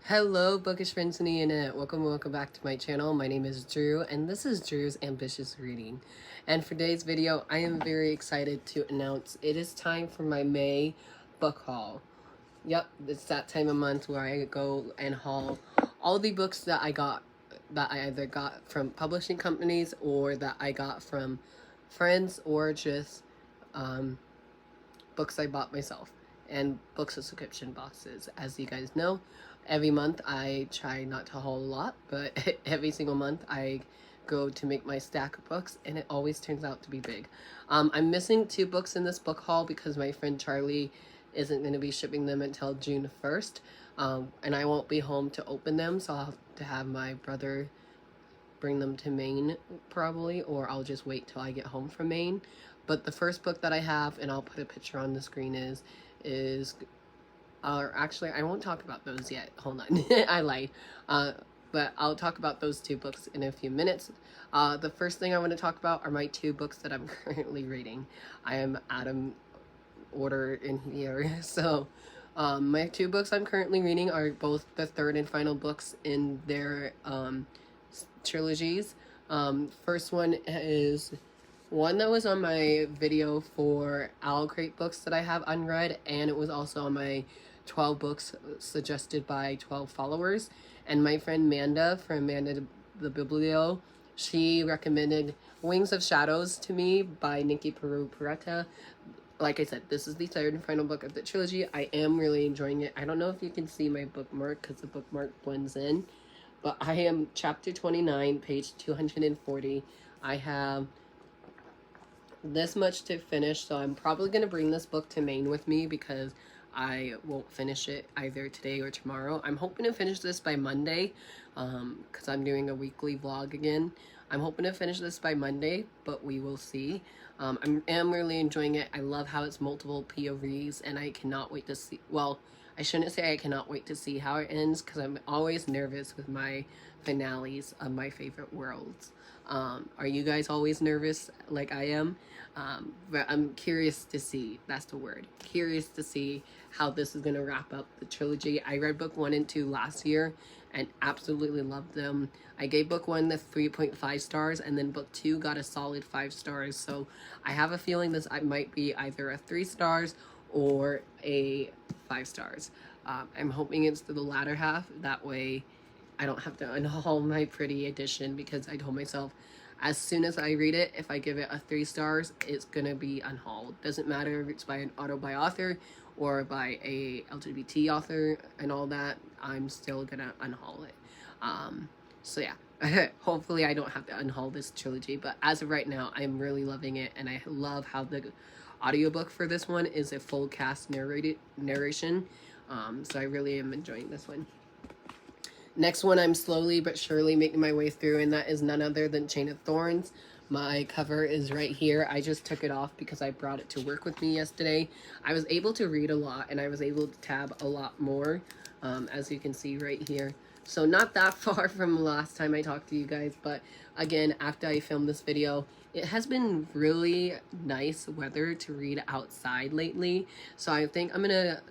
Hello, bookish friends in the internet. Welcome back to my channel. My name is Drew, and this is Drew's Ambitious Reading. And for today's video, I am very excited to announce it is time for my May book haul. Yep, it's that time of month where I go and haul all the books that I either got from publishing companies or that I got from friends or just books I bought myself and books of subscription boxes. As you guys know, every month I try not to haul a lot, but every single month I go to make my stack of books, and it always turns out to be big. I'm missing 2 books in this book haul because my friend Charlie isn't going to be shipping them until June 1st, and I won't be home to open them, so I'll have to have my brother bring them to Maine probably, or I'll just wait till I get home from Maine. But the first book that I have, and I'll put a picture on the screen, actually, I won't talk about those yet. Hold on. I lied. But I'll talk about those 2 books in a few minutes. The first thing I want to talk about are my 2 books that I'm currently reading. I am out of order in here. So, my 2 books I'm currently reading are both the third and final books in their trilogies. First one is one that was on my video for Owl Crate books that I have unread, and it was also on my 12 books suggested by 12 followers. And my friend Manda from Manda the Biblio, she recommended Wings of Shadows to me by Nikki Peru Peretta. Like I said, this is the third and final book of the trilogy. I am really enjoying it. I don't know if you can see my bookmark because the bookmark blends in, but I am chapter 29, page 240. I have this much to finish, so I'm probably going to bring this book to Maine with me because I won't finish it either today or tomorrow. I'm hoping to finish this by Monday because I'm doing a weekly vlog again. I'm hoping to finish this by Monday, but we will see. I am really enjoying it. I love how it's multiple POVs, and I cannot wait to see, well, I shouldn't say I cannot wait to see how it ends because I'm always nervous with my finales of my favorite worlds. Are you guys always nervous like I am? But I'm curious to see, that's the word, curious to see how this is going to wrap up the trilogy. I read book 1 and 2 last year and absolutely loved them. I gave book 1 the 3.5 stars, and then book 2 got a solid 5 stars. So I have a feeling this might be either a 3 stars or a 5 stars. I'm hoping it's the latter half. That way I don't have to unhaul my pretty edition, because I told myself as soon as I read it, if I give it a 3 stars, it's gonna be unhauled. Doesn't matter if it's by an auto-buy author or by a LGBT author and all that, I'm still gonna unhaul it. So yeah, hopefully I don't have to unhaul this trilogy, but as of right now, I'm really loving it, and I love how the audiobook for this one is a full cast narration. So I really am enjoying this one. Next one I'm slowly but surely making my way through, and that is none other than Chain of Thorns. My cover is right here. I just took it off because I brought it to work with me yesterday. I was able to read a lot, and I was able to tab a lot more, as you can see right here. So not that far from last time I talked to you guys, but again, after I filmed this video, it has been really nice weather to read outside lately. So I think I'm gonna,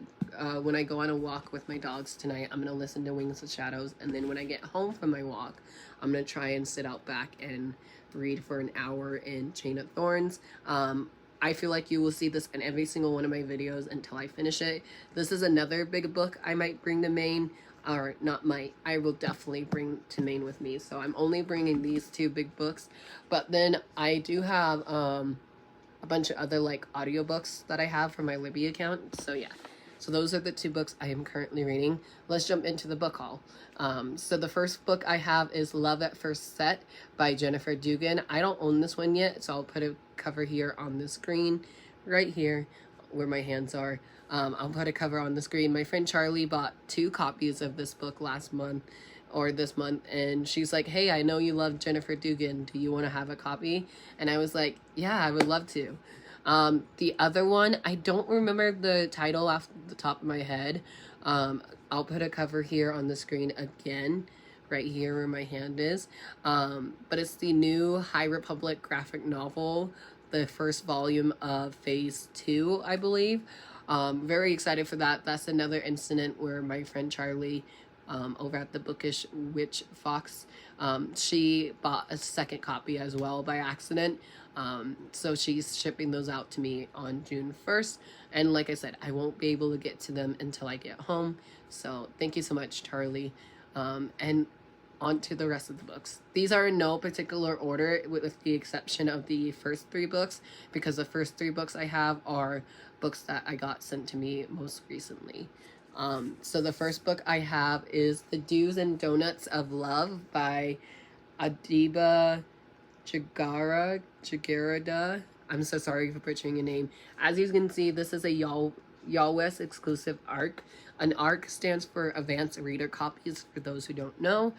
when I go on a walk with my dogs tonight, I'm gonna listen to Wings of Shadows, and then when I get home from my walk, I'm gonna try and sit out back and read for an hour in Chain of Thorns. I feel like you will see this in every single one of my videos until I finish it. This is another big book I might bring to Maine, or not might, I will definitely bring to Maine with me. So I'm only bringing these 2 big books, but then I do have a bunch of other like audiobooks that I have for my Libby account. So yeah, so those are the 2 books I am currently reading. Let's jump into the book haul. So the first book I have is Love at First Set by Jennifer Dugan. I don't own this one yet, so I'll put a cover here on the screen, right here where my hands are. I'll put a cover on the screen. My friend Charlie bought 2 copies of this book last month, or this month, and she's like, hey, I know you love Jennifer Dugan. Do you want to have a copy? And I was like, yeah, I would love to. The other one, I don't remember the title off the top of my head. I'll put a cover here on the screen again, right here where my hand is. But it's the new High Republic graphic novel, the first volume of phase 2, I believe. Very excited for that. That's another incident where my friend Charlie over at the Bookish Witch Fox. She bought a second copy as well by accident. So she's shipping those out to me on June 1st. And like I said, I won't be able to get to them until I get home. So thank you so much, Charlie. And on to the rest of the books. These are in no particular order, with the exception of the first 3 books, because the first 3 books I have are books that I got sent to me most recently. So the first book I have is The Do's and Donuts of Love by Adiba Jagarada. I'm so sorry for butchering your name. As you can see, this is a YALWES exclusive ARC. An ARC stands for Advanced Reader Copies, for those who don't know.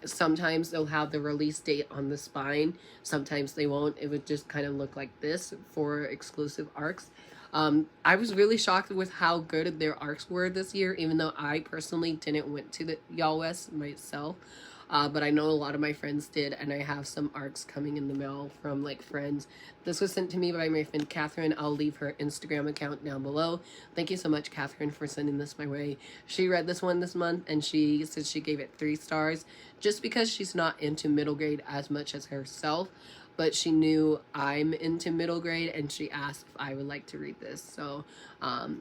Sometimes they'll have the release date on the spine. Sometimes they won't. It would just kind of look like this for exclusive ARCs. I was really shocked with how good their ARCs were this year, even though I personally didn't went to the YALWES myself. But I know a lot of my friends did, and I have some ARCs coming in the mail from like friends. This was sent to me by my friend Catherine. I'll leave her Instagram account down below. Thank you so much, Catherine, for sending this my way. She read this one this month, and she said she gave it 3 stars, just because she's not into middle grade as much as herself. But she knew I'm into middle grade, and she asked if I would like to read this. So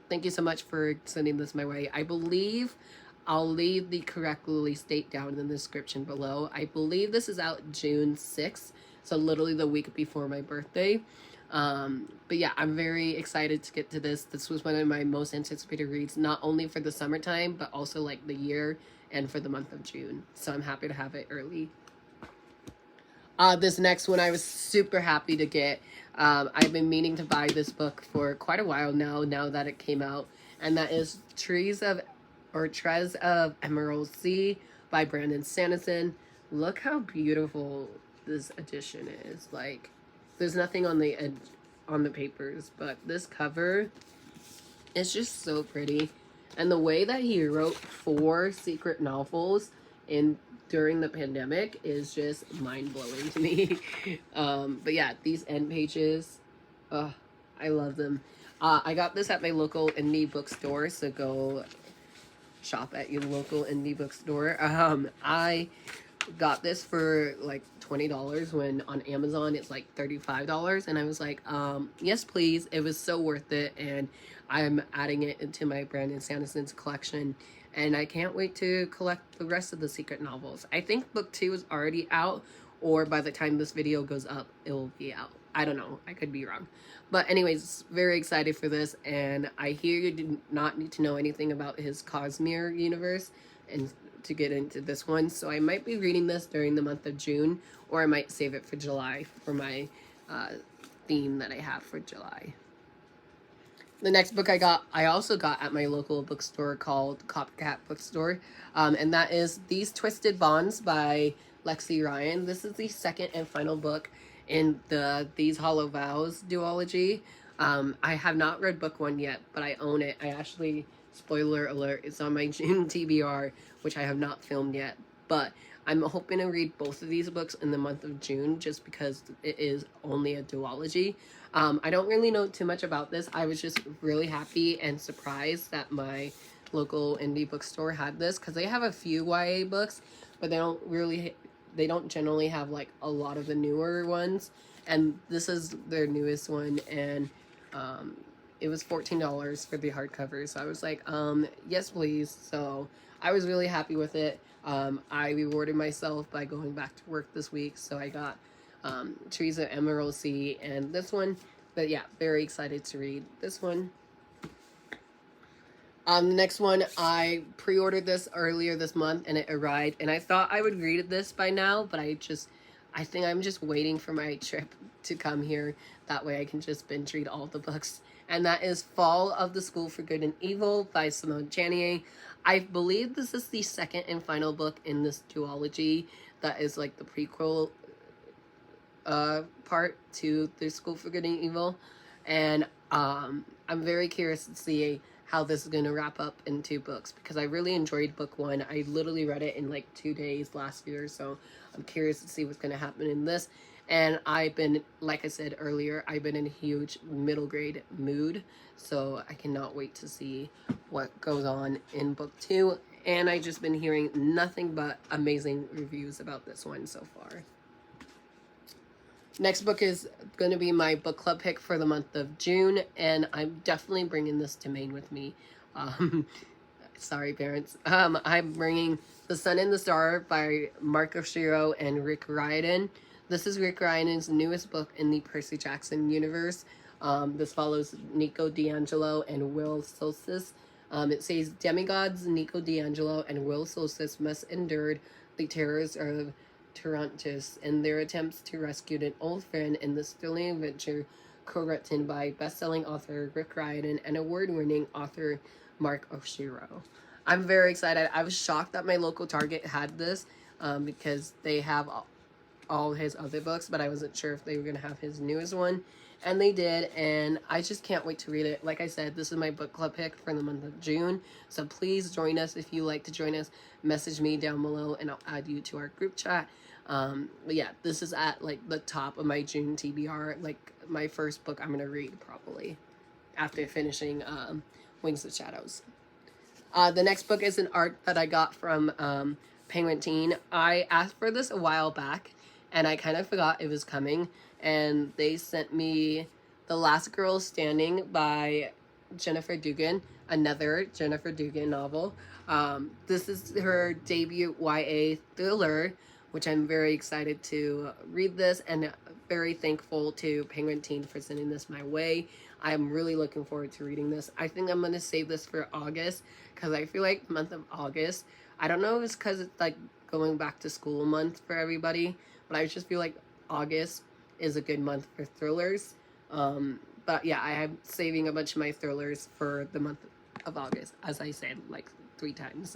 thank you so much for sending this my way. I believe I'll leave the correct release date down in the description below. I believe this is out June 6th, so literally the week before my birthday. But yeah, I'm very excited to get to this. This was one of my most anticipated reads, not only for the summertime, but also like the year and for the month of June. So I'm happy to have it early. This next one I was super happy to get. I've been meaning to buy this book for quite a while now that it came out. And that is Treas of Emerald Sea by Brandon Sanderson. Look how beautiful this edition is. Like, there's nothing on the edge on the papers, but this cover is just so pretty. And the way that he wrote 4 secret novels during the pandemic is just mind-blowing to me. But yeah, these end pages, I love them. I got this at my local indie bookstore, so go shop at your local indie bookstore. I got this for like $20 when on Amazon it's like $35, and I was like, yes please. It was so worth it, and I'm adding it into my Brandon Sanderson's collection, and I can't wait to collect the rest of the secret novels. I think book 2 is already out, or by the time this video goes up it will be out. I don't know, I could be wrong. But anyways, very excited for this, and I hear you do not need to know anything about his Cosmere universe and to get into this one, so I might be reading this during the month of June, or I might save it for July for my theme that I have for July. The next book I also got at my local bookstore called Copycat Bookstore, and that is These Twisted Bonds by Lexi Ryan. This is the second and final book in the These Hollow Vows duology. I have not read book 1 yet, but I own it. I actually, spoiler alert, it's on my June TBR, which I have not filmed yet, but I'm hoping to read both of these books in the month of June, just because it is only a duology. I don't really know too much about this. I was just really happy and surprised that my local indie bookstore had this, because they have a few YA books, but they don't generally have like a lot of the newer ones, and this is their newest one, and it was $14 for the hardcover, so I was like, yes please. So I was really happy with it. I rewarded myself by going back to work this week, so I got Teresa, Emerald Sea, and this one. But yeah, very excited to read this one. The next one, I pre-ordered this earlier this month, and it arrived, and I thought I would read this by now, but I think I'm just waiting for my trip to come here. That way I can just binge read all the books. And that is Fall of the School for Good and Evil by Simone Chanier. I believe this is the second and final book in this duology that is like the prequel part to the School for Good and Evil. And I'm very curious to see how this is going to wrap up in 2 books, because I really enjoyed book 1. I literally read it in like 2 days last year, so I'm curious to see what's going to happen in this. And I've been, like I said earlier, I've been in a huge middle grade mood, so I cannot wait to see what goes on in book 2 and I just been hearing nothing but amazing reviews about this one so far. Next book is going to be my book club pick for the month of June, and I'm definitely bringing this to Maine with me. Sorry, parents. I'm bringing The Sun and the Star by Mark Oshiro and Rick Riordan. This is Rick Riordan's newest book in the Percy Jackson universe. This follows Nico D'Angelo and Will Solstice. It says demigods Nico D'Angelo and Will Solstice must endure the terrors of Torontos in their attempts to rescue an old friend in this thrilling adventure co-written by best-selling author Rick Riordan and award-winning author Mark Oshiro. I'm very excited. I was shocked that my local Target had this because they have all his other books, but I wasn't sure if they were going to have his newest one. And they did, and I just can't wait to read it. Like I said, this is my book club pick for the month of June. So please join us if you like to join us. Message me down below, and I'll add you to our group chat. But yeah, this is at like the top of my June TBR. Like my first book I'm gonna read probably after finishing Wings of Shadows. The next book is an art that I got from Penguin Teen. I asked for this a while back, and I kind of forgot it was coming. And they sent me The Last Girl Standing by Jennifer Dugan, another Jennifer Dugan novel. This is her debut YA thriller, which I'm very excited to read this, and very thankful to Penguin Teen for sending this my way. I'm really looking forward to reading this. I think I'm going to save this for August, because I feel like the month of August, I don't know if it's because it's like going back to school month for everybody, but I just feel like August is a good month for thrillers. But yeah, I am saving a bunch of my thrillers for the month of August, as I said like 3 times.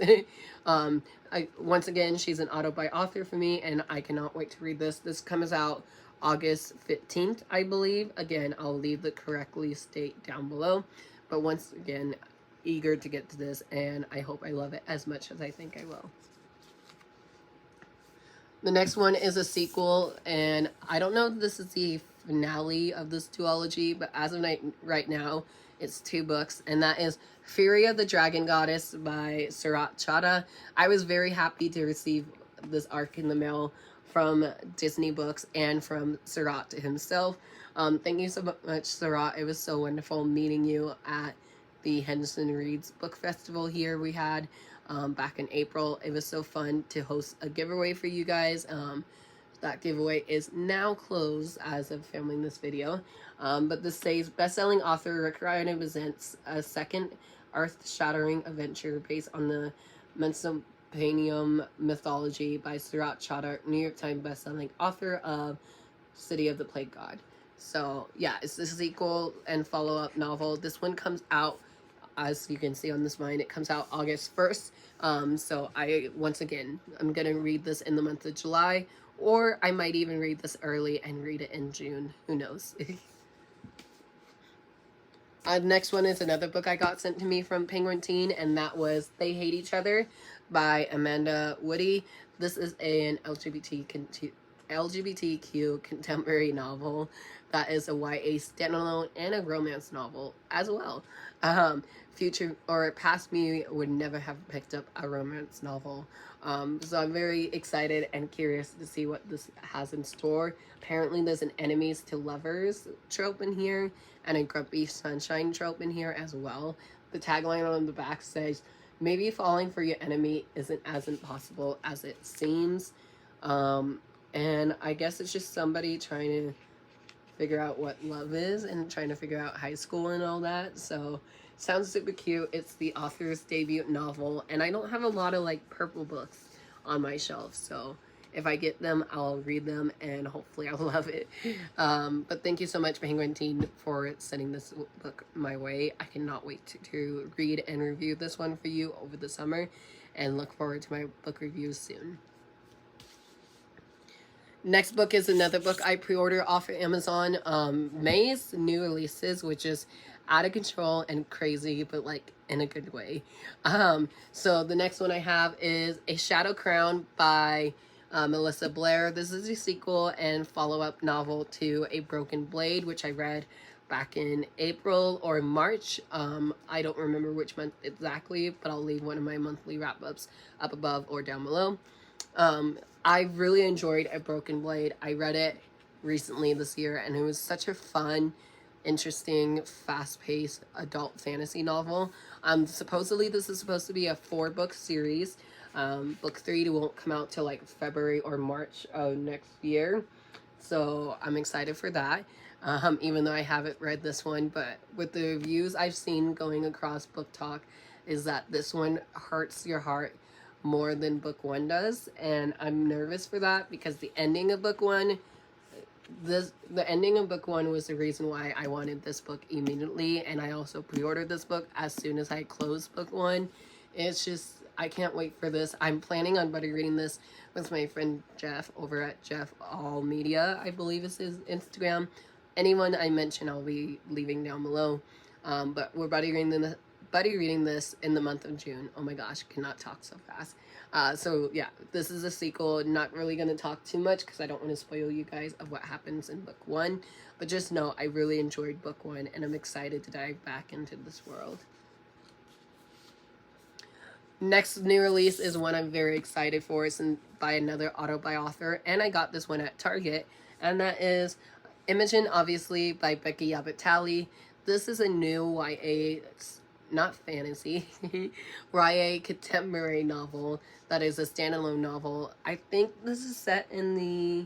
Once again, she's an auto-buy author for me, and I cannot wait to read this. This comes out August 15th, I believe. Again, I'll leave the correct release date down below. But once again, eager to get to this, and I hope I love it as much as I think I will. The next one is a sequel, and I don't know if this is the finale of this duology, but as of right now, it's 2 books, and that is Fury of the Dragon Goddess by Surat Chadha. I was very happy to receive this arc in the mail from Disney Books and from Surat himself. Thank you so much, Surat. It was so wonderful meeting you at the Henderson Reads Book Festival here we had back in April. It was so fun to host a giveaway for you guys. That giveaway is now closed as of filming this video. But this says best-selling author Rick Riordan presents a second earth-shattering adventure based on the Mesopotamian mythology by Surat Chadha, New York Times best-selling author of City of the Plague God. So yeah, it's the sequel and follow-up novel. This one comes out, as you can see on this line, it comes out August 1st. So once again, I'm going to read this in the month of July, or I might even read this early and read it in June. Who knows? The next one is another book I got sent to me from Penguin Teen, and that was They Hate Each Other by Amanda Woody. This is an LGBTQ contemporary novel that is a YA standalone and a romance novel as well. Future or past me would never have picked up a romance novel. So I'm very excited and curious to see what this has in store. Apparently there's an enemies to lovers trope in here and a grumpy sunshine trope in here as well. The tagline on the back says, maybe falling for your enemy isn't as impossible as it seems. And I guess it's just somebody trying to figure out what love is and trying to figure out high school and all that. So sounds super cute. It's the author's debut novel, and I don't have a lot of like purple books on my shelf, so if I get them, I'll read them and hopefully I'll love it. But thank you so much, Penguin Teen, for sending this book my way. I cannot wait to read and review this one for you over the summer, and look forward to my book reviews soon. Next book is another book I pre-order off of Amazon. May's new releases, which is out of control and crazy, but like in a good way. So the next one I have is A Shadow Crown by Melissa Blair. This is a sequel and follow-up novel to A Broken Blade, which I read back in April or March. I don't remember which month exactly, but I'll leave one of my monthly wrap-ups up above or down below. I really enjoyed A Broken Blade. I read it recently this year, and it was such a fun, interesting, fast-paced adult fantasy novel. Supposedly this is supposed to be a 4-book series. Book 3 won't come out till like February or March of next year, so I'm excited for that. Even though I haven't read this one, but with the reviews I've seen going across Book Talk, is that this one hurts your heart more than book 1 does, and I'm nervous for that because the ending of book 1, the ending of book 1 was the reason why I wanted this book immediately, and I also pre-ordered this book as soon as I closed book 1. It's just, I can't wait for this. I'm planning on buddy reading this with my friend Jeff over at Jeff All Media, I believe is his Instagram. Anyone I mention I'll be leaving down below. But we're buddy reading this in the month of June. Oh my gosh, cannot talk so fast. So yeah, this is a sequel. Not really going to talk too much because I don't want to spoil you guys of what happens in book 1. But just know I really enjoyed book 1, and I'm excited to dive back into this world. Next new release is one I'm very excited for. It's by another auto-buy author, and I got this one at Target, and that is Imogen, obviously, by Becky Abatali. This is a new YA, not fantasy, YA contemporary novel that is a standalone novel. I think this is set in the,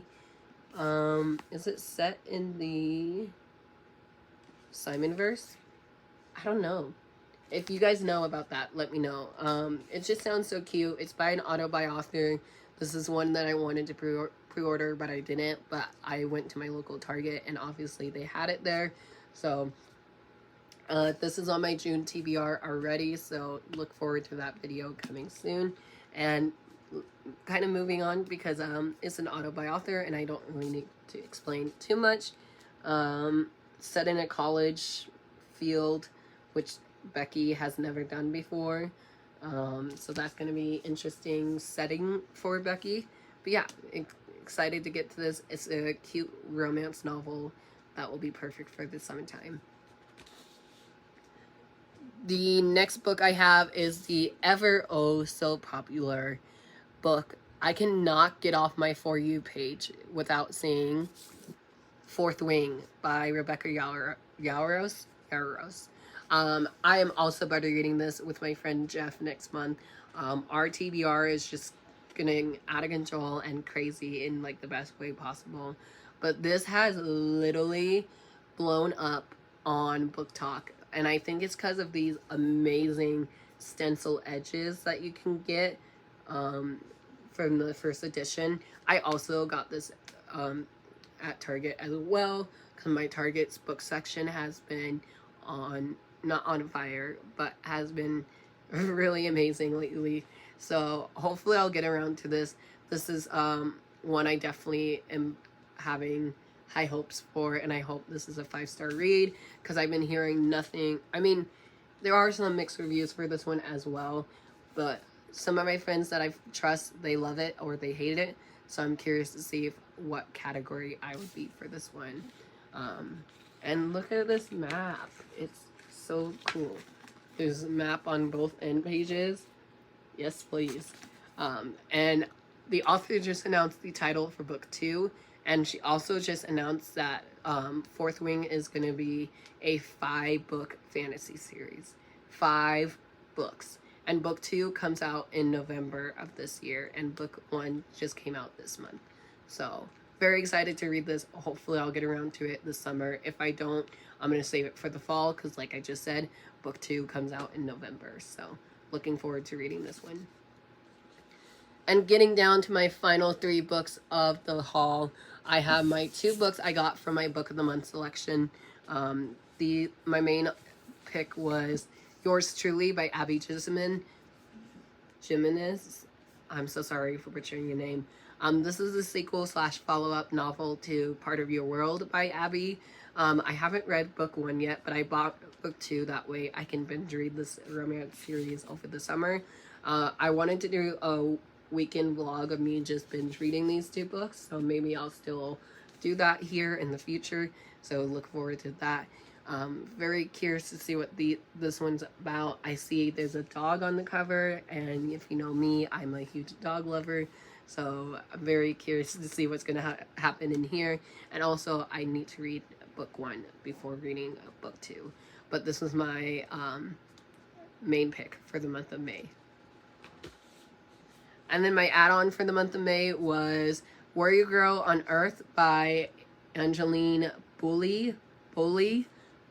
is it set in the Simonverse? I don't know. If you guys know about that, let me know. It just sounds so cute. It's by an auto-buy author. This is one that I wanted to pre-order, but I didn't. But I went to my local Target, and obviously they had it there. So this is on my June TBR already, so look forward to that video coming soon. And kind of moving on, because it's an auto-buy author, and I don't really need to explain too much. Set in a college field, which Becky has never done before. So that's going to be interesting setting for Becky. But yeah, excited to get to this. It's a cute romance novel that will be perfect for the summertime. The next book I have is the ever oh so popular book. I cannot get off my For You page without seeing Fourth Wing by Rebecca Yarros. I am also buddy reading this with my friend Jeff next month. Our TBR is just getting out of control and crazy in like the best way possible. But this has literally blown up on Book Talk. And I think it's because of these amazing stencil edges that you can get from the first edition. I also got this at Target as well, because my Target's book section has been not on fire, but has been really amazing lately. So hopefully I'll get around to this. This is one I definitely am having high hopes for, and I hope this is a 5-star read, because I've been hearing nothing. I mean, there are some mixed reviews for this one as well, but some of my friends that I trust, they love it or they hate it, so I'm curious to see what category I would be for this one. And look at this map. It's so cool. There's a map on both end pages. Yes, please. And the author just announced the title for book 2, and she also just announced that Fourth Wing is going to be a 5-book fantasy series. 5 books. And book 2 comes out in November of this year, and book 1 just came out this month. So very excited to read this. Hopefully I'll get around to it this summer. If I don't, I'm going to save it for the fall, because like I just said, book 2 comes out in November. So looking forward to reading this one. And getting down to my final 3 books of the haul, I have my 2 books I got from my Book of the Month selection. My main pick was Yours Truly by Abby Jimenez. I'm so sorry for butchering your name. This is a sequel / follow-up novel to Part of Your World by Abby. I haven't read book 1 yet, but I bought book 2. That way I can binge read this romance series over the summer. I wanted to do a weekend vlog of me just binge reading these 2 books, so maybe I'll still do that here in the future, so look forward to that. Very curious to see what this one's about. I see there's a dog on the cover, and if you know me, I'm a huge dog lover. So I'm very curious to see what's going to happen in here. And also, I need to read book 1 before reading book 2. But this was my main pick for the month of May. And then my add-on for the month of May was Warrior Girl on Earth by Angeline Bully.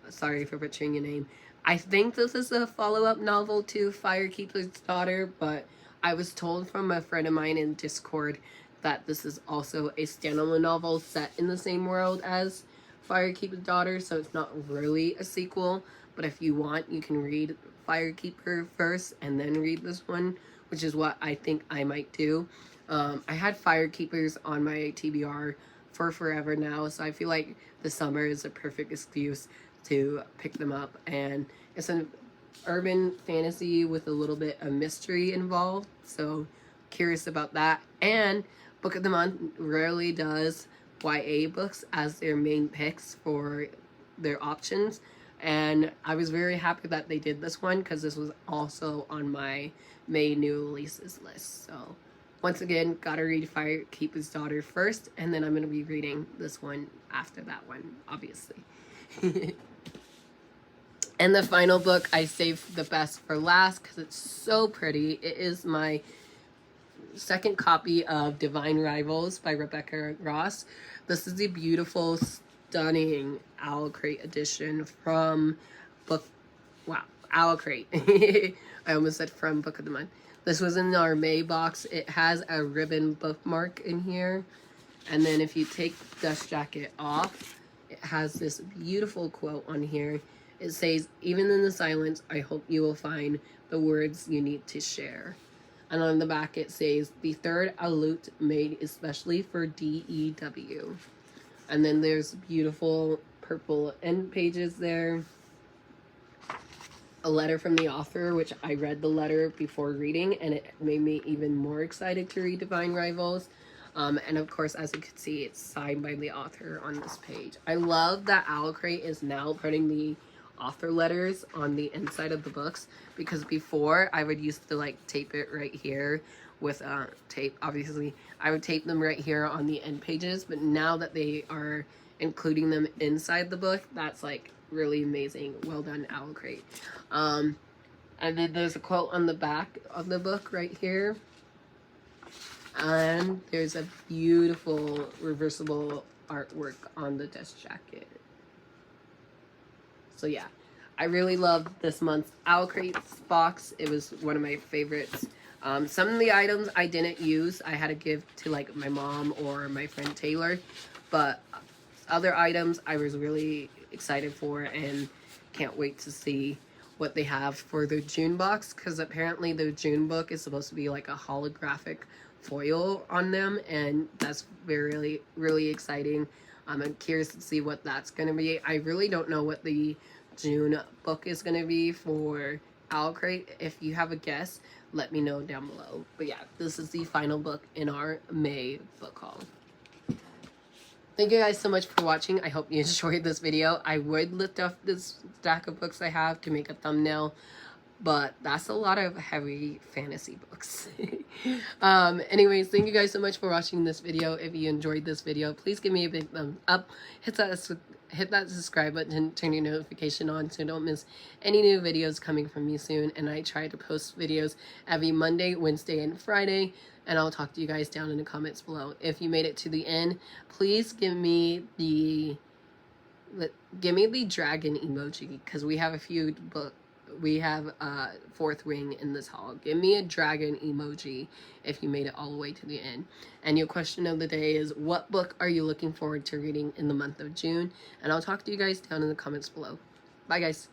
Sorry for butchering your name. I think this is a follow-up novel to Firekeeper's Daughter, but I was told from a friend of mine in Discord that this is also a standalone novel set in the same world as Firekeeper's Daughter, so it's not really a sequel. But if you want, you can read Firekeeper first and then read this one, which is what I think I might do. I had Firekeepers on my TBR for forever now, so I feel like the summer is a perfect excuse to pick them up. And it's an urban fantasy with a little bit of mystery involved, so curious about that. And Book of the Month rarely does YA books as their main picks for their options, and I was very happy that they did this one because this was also on my May new releases list. So once again, gotta read Firekeeper's Daughter first, and then I'm gonna be reading this one after that one, obviously. And the final book I saved the best for last because it's so pretty. It is my second copy of Divine Rivals by Rebecca Ross. This is the beautiful, stunning Owl Crate edition from Owl Crate. I almost said from Book of the Month. This was in our May box. It has a ribbon bookmark in here. And then if you take the dust jacket off, it has this beautiful quote on here. It says, "Even in the silence, I hope you will find the words you need to share." And on the back it says, "The third alute made especially for DEW." And then there's beautiful purple end pages there. A letter from the author, which I read the letter before reading, and it made me even more excited to read Divine Rivals. And of course, as you can see, it's signed by the author on this page. I love that Owl Crate is now putting the author letters on the inside of the books, because before I would used to like tape it right here with tape. Obviously, I would tape them right here on the end pages, but now that they are including them inside the book, that's like really amazing. Well done, Owl Crate. And then there's a quote on the back of the book right here. And there's a beautiful reversible artwork on the dust jacket. So yeah, I really love this month's Owl Crate box. It was one of my favorites. Some of the items I didn't use. I had to give to like my mom or my friend Taylor. But other items I was really excited for and can't wait to see what they have for the June box, because apparently the June book is supposed to be like a holographic foil on them, and that's really, really exciting. I'm curious to see what that's going to be. I really don't know what the June book is going to be for Owl Crate. If you have a guess, let me know down below. But yeah, this is the final book in our May book haul. Thank you guys so much for watching. I hope you enjoyed this video. I would lift up this stack of books I have to make a thumbnail, but that's a lot of heavy fantasy books. Anyways, thank you guys so much for watching this video. If you enjoyed this video, please give me a big thumbs up. Hit that subscribe button and turn your notification on so you don't miss any new videos coming from me soon. And I try to post videos every Monday, Wednesday, and Friday. And I'll talk to you guys down in the comments below. If you made it to the end, please give me the dragon emoji, because we have a few books. We have fourth ring in this haul. Give me a dragon emoji if you made it all the way to the end. And your question of the day is, what book are you looking forward to reading in the month of June? And I'll talk to you guys down in the comments below. Bye guys.